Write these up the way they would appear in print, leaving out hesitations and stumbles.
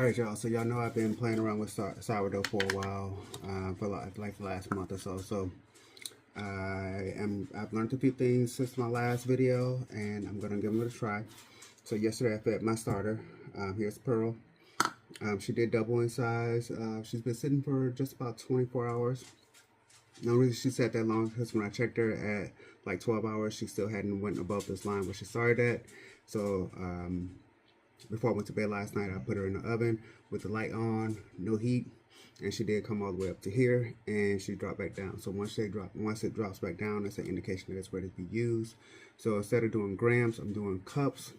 Alright y'all, so y'all know I've been playing around with sourdough for a while, for like the last month or so. So I've learned a few things since my last video, and I'm gonna give them a try. So yesterday I fed my starter. Here's Pearl. She did double in size. She's been sitting for just about 24 hours. No reason she sat that long, because when I checked her at like 12 hours, she still hadn't went above this line where she started at. So before I went to bed last night, I put her in the oven with the light on, no heat, and she did come all the way up to here, and she dropped back down. So once it drops back down, that's an indication that it's ready to be used. So instead of doing grams, I'm doing cups.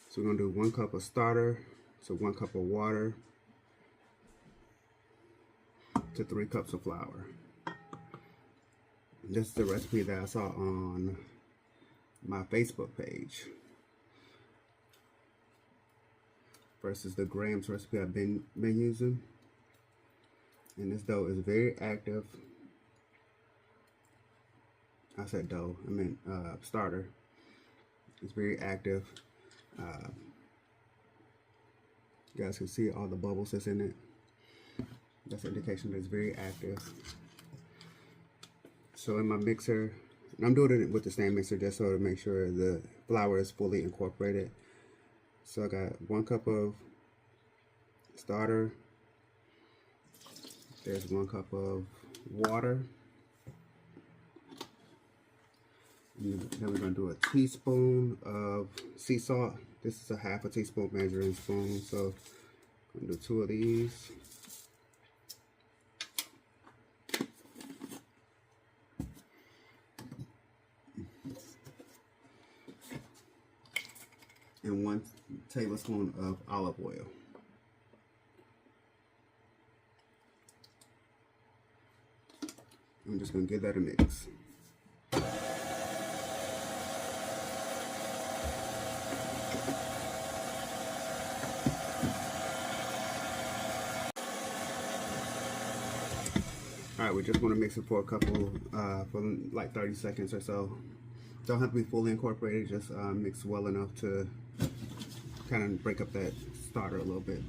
So we're gonna do 1 cup of starter, so 1 cup of water to 3 cups of flour. This is the recipe that I saw on my Facebook page versus the grams recipe I've been using. And this dough is very active. I said dough, I meant starter. It's very active. You guys can see all the bubbles that's in it. That's an indication that it's very active. So in my mixer, and I'm doing it with the stand mixer just so to make sure the flour is fully incorporated. So I got 1 cup of starter. There's 1 cup of water. And then we're going to do a teaspoon of sea salt. This is a ½ teaspoon measuring spoon. So I'm going to do 2 of these. And 1 tablespoon of olive oil. I'm just going to give that a mix. Alright, we just want to mix it for a couple, for like 30 seconds or so. Don't have to be fully incorporated, just mix well enough to kind of break up that starter a little bit.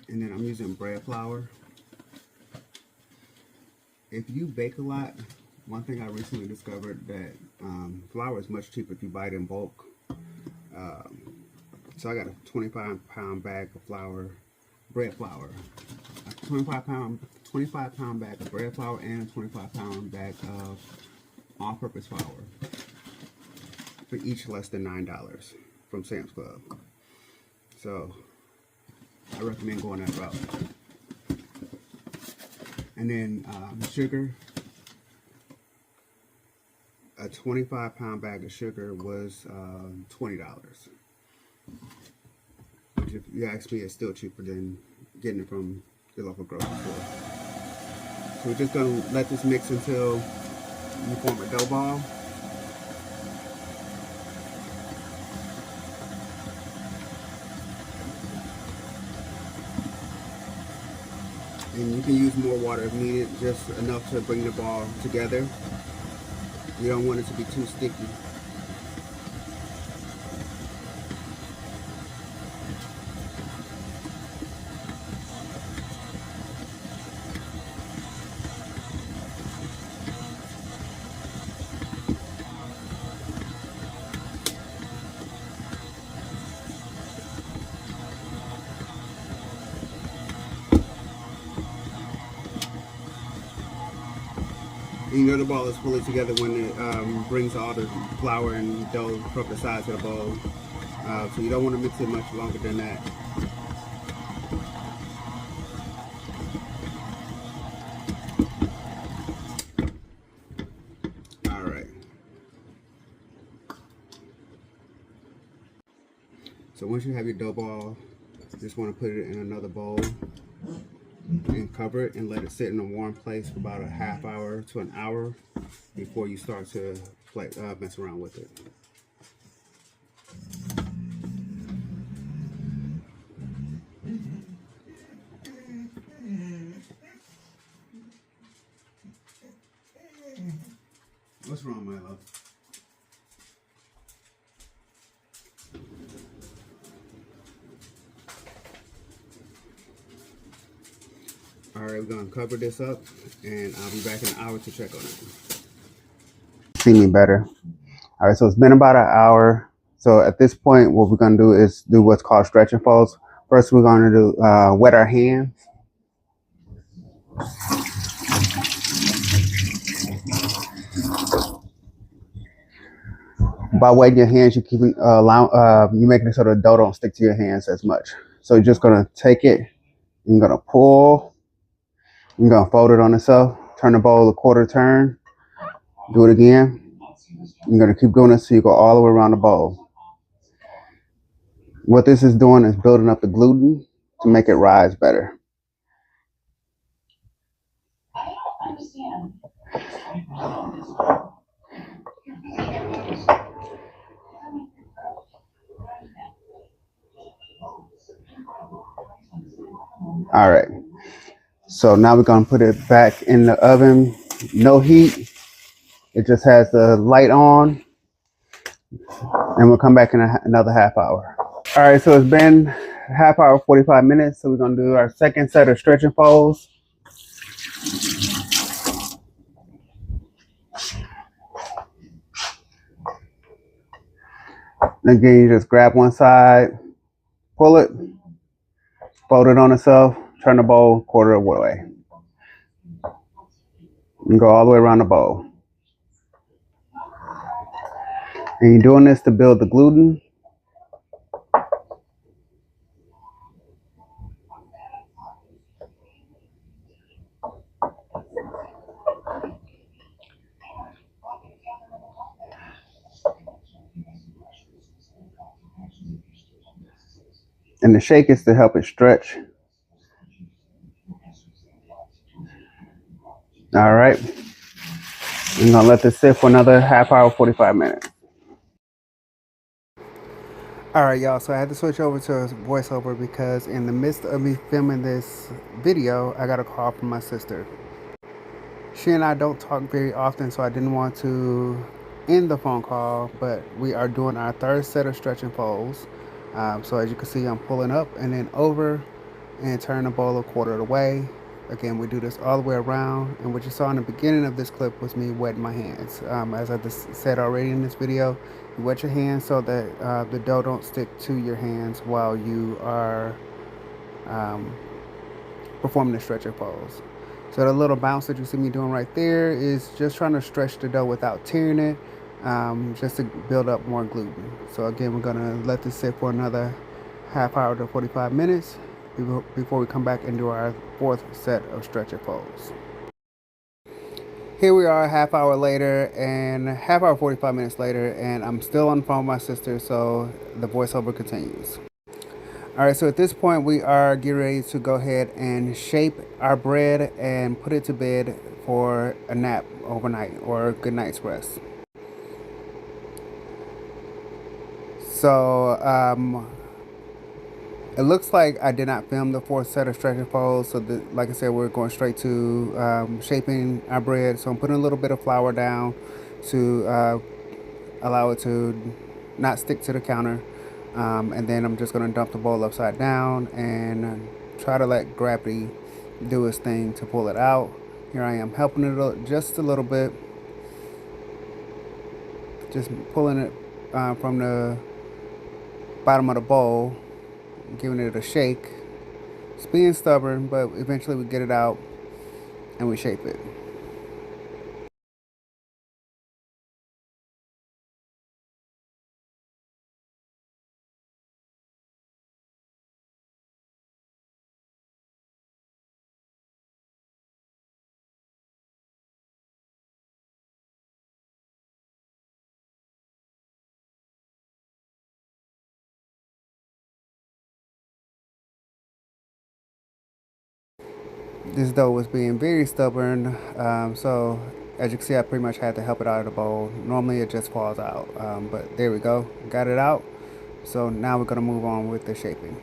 And then I'm using bread flour. If you bake a lot, one thing I recently discovered that flour is much cheaper if you buy it in bulk. So I got a 25-pound bag of flour, bread flour, a 25-pound bag of bread flour, and a 25-pound bag of all-purpose flour for each less than $9 from Sam's Club. So I recommend going that route. And then sugar, a 25-pound bag of sugar was $20, which if you ask me is still cheaper than getting it from your local grocery store. So we're just going to let this mix until you form a dough ball. And you can use more water if needed, just enough to bring the ball together. You don't want it to be too sticky. You know the ball is fully together when it brings all the flour and dough from the sides of the bowl. So you don't want to mix it much longer than that. Alright. So once you have your dough ball, you just want to put it in another bowl and cover it and let it sit in a warm place for about a ½ hour to an hour before you start to mess around with it. What's wrong, my love? All right, we're gonna cover this up, and I'll be back in an hour to check on it. See me better. All right, so it's been about an hour. So at this point, what we're gonna do is do what's called stretch and folds. First, we're gonna do wet our hands. By wetting your hands, you keep you making it so the dough don't stick to your hands as much. So you're just gonna take it. You're gonna pull. You're gonna fold it on itself. Turn the bowl a quarter turn. Do it again. You're gonna keep doing this so you go all the way around the bowl. What this is doing is building up the gluten to make it rise better. All right. So now we're gonna put it back in the oven. No heat. It just has the light on, and we'll come back in another half hour. All right. So it's been a half hour, 45 minutes. So we're gonna do our second set of stretch and folds. Again, you just grab one side, pull it, fold it on itself, turn the bowl quarter of the way, and go all the way around the bowl. And you're doing this to build the gluten. And the shake is to help it stretch. All right. I'm gonna let this sit for another half hour, 45 minutes. All right, y'all. So I had to switch over to voiceover because in the midst of me filming this video, I got a call from my sister. She and I don't talk very often, so I didn't want to end the phone call, but we are doing our third set of stretch and folds. So as you can see, I'm pulling up and then over and turn the bowl a quarter of the way. Again, we do this all the way around, and what you saw in the beginning of this clip was me wetting my hands. As I just said already in this video, you wet your hands so that the dough don't stick to your hands while you are um, performing the stretch and folds. So the little bounce that you see me doing right there is just trying to stretch the dough without tearing it, just to build up more gluten. So again, we're gonna let this sit for another half hour to 45 minutes before we come back and do our fourth set of stretch and folds. Here we are, half hour later, and half hour 45 minutes later, and I'm still on the phone with my sister, so the voiceover continues. All right, so at this point, we are getting ready to go ahead and shape our bread and put it to bed for a nap overnight or a good night's rest. So, it looks like I did not film the fourth set of stretch and folds. So, like I said, we're going straight to shaping our bread. So, I'm putting a little bit of flour down to allow it to not stick to the counter. And then I'm just going to dump the bowl upside down and try to let gravity do its thing to pull it out. Here I am helping it just a little bit. Just pulling it from the bottom of the bowl, giving it a shake. It's being stubborn, but eventually we get it out and we shape it. This dough was being very stubborn, so as you can see, I pretty much had to help it out of the bowl. Normally it just falls out, but there we go, got it out. So now we're going to move on with the shaping.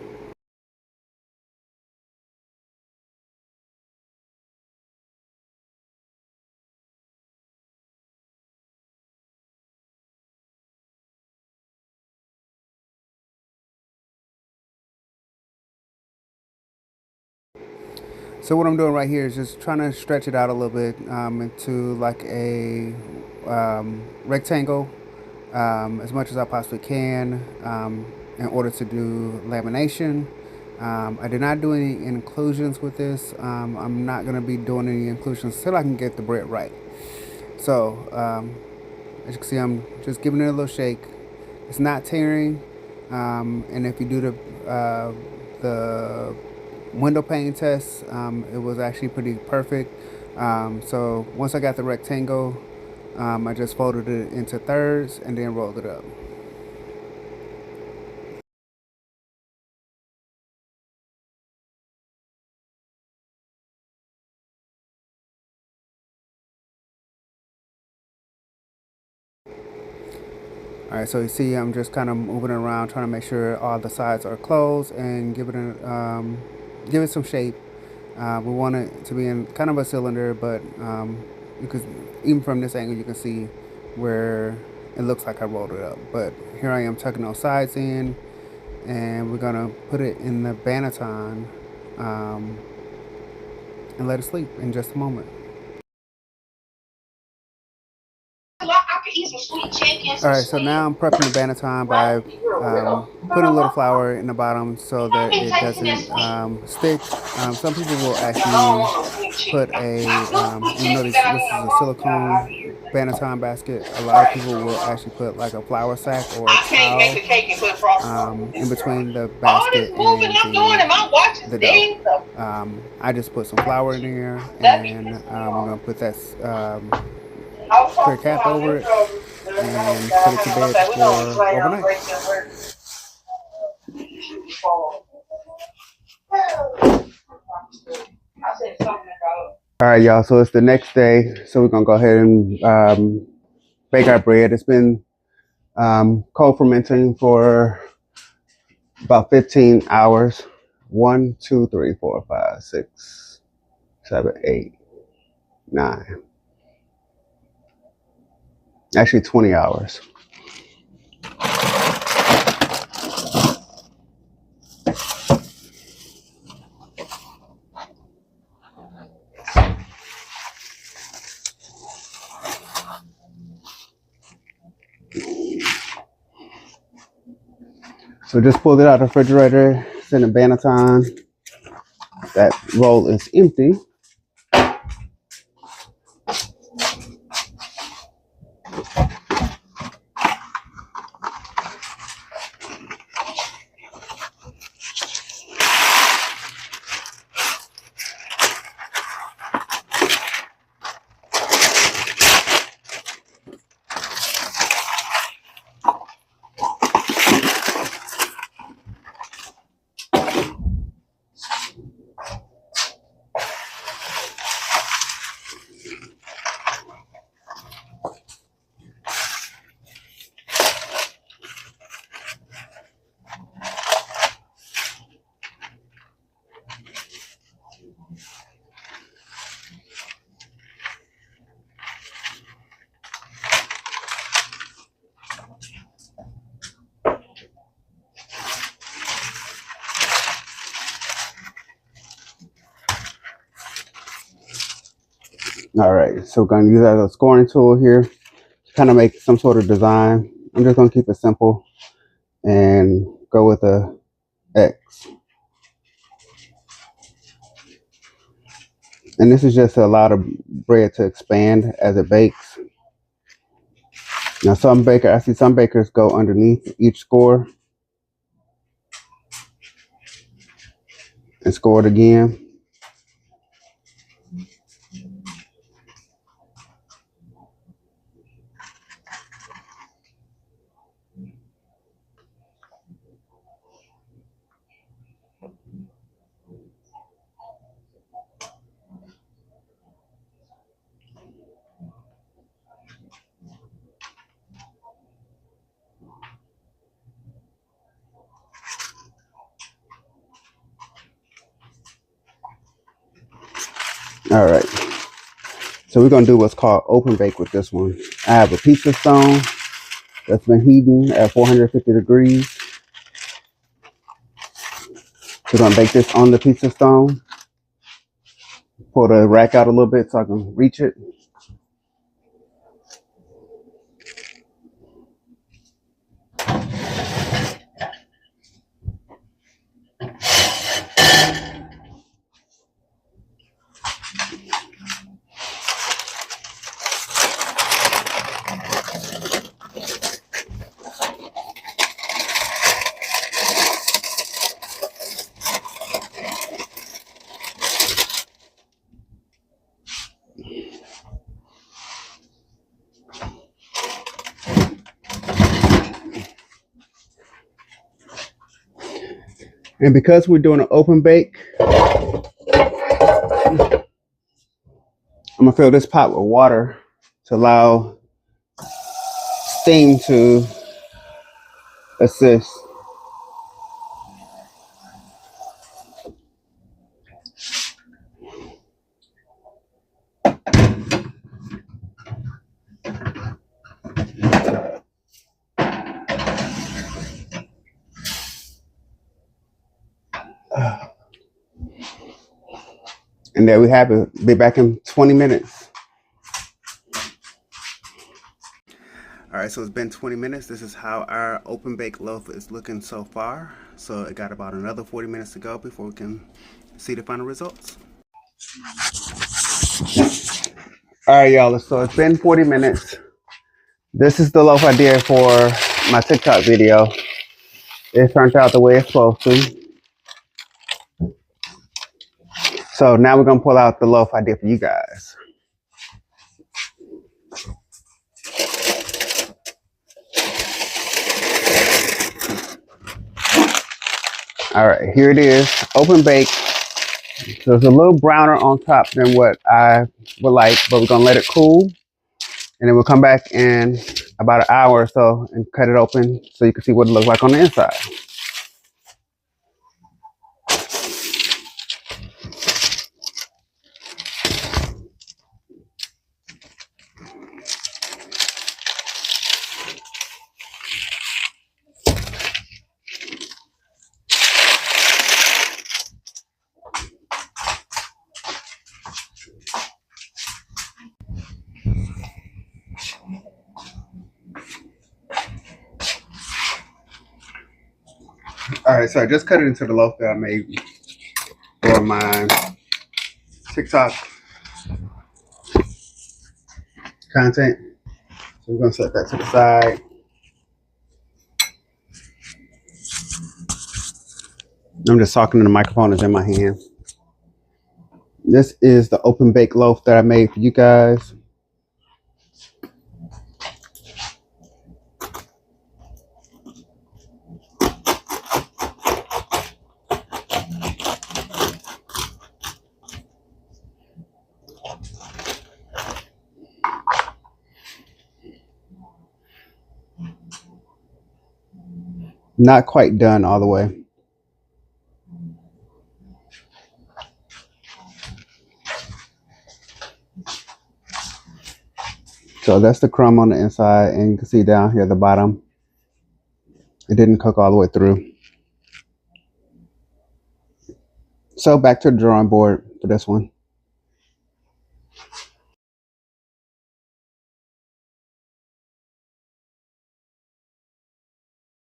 So what I'm doing right here is just trying to stretch it out a little bit into like a rectangle as much as I possibly can in order to do lamination. I did not do any inclusions with this. I'm not going to be doing any inclusions until I can get the bread right. So as you can see, I'm just giving it a little shake. It's not tearing, and if you do the window pane test, it was actually pretty perfect. So once I got the rectangle, I just folded it into thirds and then rolled it up. All right, so you see I'm just kind of moving it around, trying to make sure all the sides are closed and give it some shape. We want it to be in kind of a cylinder, but you could, even from this angle, you can see where it looks like I rolled it up. But here I am tucking those sides in, and we're gonna put it in the banneton and let it sleep in just a moment. Alright, so now I'm prepping the banneton by putting a little flour in the bottom so that it doesn't stick. Some people will actually put this is a silicone banneton basket. A lot of people will actually put like a flour sack or a towel in between the basket and the dough. I just put some flour in there, and we're going to put that clear cap over it and put it to bed for overnight. All right, y'all. So it's the next day. So we're gonna go ahead and bake our bread. It's been cold fermenting for about 15 hours. 1, 2, 3, 4, 5, 6, 7, 8, 9. Actually 20 hours. So just pulled it out of the refrigerator. It's in the banneton. That roll is empty. All right, so we're gonna use that as a scoring tool here to kind of make some sort of design. I'm just gonna keep it simple and go with a X. And this is just to allow the bread to expand as it bakes. Now I see some bakers go underneath each score and score it again. All right, so we're gonna do what's called open bake with this one. I have a pizza stone that's been heating at 450 degrees. We're gonna bake this on the pizza stone. pull the rack out a little bit so I can reach it. And because we're doing an open bake, I'm gonna fill this pot with water to allow steam to assist. And there we have it. Be back in 20 minutes. All right, so it's been 20 minutes. This is how our open bake loaf is looking so far. So it got about another 40 minutes to go before we can see the final results. All right, y'all, so it's been 40 minutes. This is the loaf I did for my TikTok video. It turned out the way it's supposed to. So now we're gonna pull out the loaf I did for you guys. All right, here it is, open bake. So it's a little browner on top than what I would like, but we're gonna let it cool. And then we'll come back in about an hour or so and cut it open so you can see what it looks like on the inside. All right, so I just cut it into the loaf that I made for my TikTok content. So we're gonna set that to the side. I'm just talking to the microphone that's in my hand. This is the open bake loaf that I made for you guys. Not quite done all the way. So that's the crumb on the inside, and you can see down here at the bottom, it didn't cook all the way through. So back to the drawing board for this one.